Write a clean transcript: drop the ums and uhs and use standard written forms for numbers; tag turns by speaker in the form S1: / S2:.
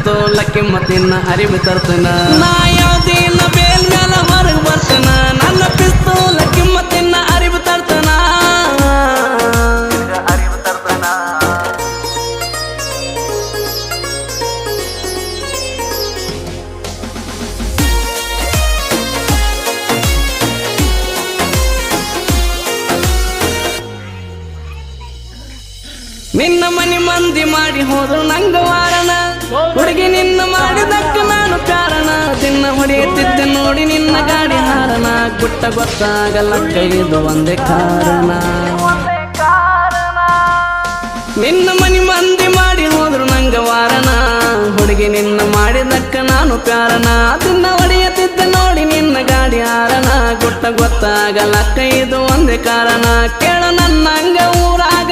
S1: ಪಿಸ್ತೂಲಕ್ಕೆ ಮತ್ತಿನ್ನ ಅರಿವು ತರ್ತನ ನಾ ಯಾವ್ದಿನ ಬೇಲ್ ಮ್ಯಾಲ ಹೊರಗೆ ಬರ್ತನ ನನ್ನ ಪಿಸ್ತೂಲಕ್ಕೆ ಮತ್ತಿನ್ನ ಅರಿವು ತರ್ತನ ನಿನ್ನ ಮನಿ ಮಂದಿ ಮಾಡಿ ಹೋದ್ರು ನಂಗ ವಾರಣ ಹುಡುಗಿ ನಿನ್ನ ಮಾಡಿದಕ್ಕ ನಾನು ಕಾರಣ ದಿನ ಹೊಡೆಯುತ್ತಿದ್ದೆ ನೋಡಿ ನಿನ್ನ ಗಾಡಿ ಹಾರಣ ಗುಟ್ಟ ಗೊತ್ತಾಗಲ್ಲ ಕೈದು ಒಂದೇ ಕಾರಣ ನಿನ್ನ ಮನಿ ಮಂದಿ ಮಾಡಿ ಹೋದ್ರು ನಂಗ ವಾರಣ ಹುಡುಗಿ ನಿನ್ನ ಮಾಡಿದಕ್ಕ ನಾನು ಕಾರಣ ದಿನ ಹೊಡೆಯುತ್ತಿದ್ದೆ ನೋಡಿ ನಿನ್ನ ಗಾಡಿ ಹಾರಣ ಗುಟ್ಟ ಗೊತ್ತಾಗಲ್ಲ ಕೈದು ಒಂದೇ ಕಾರಣ ಕೇಳ ನನ್ನ ಹಂಗ ಊರಾಗ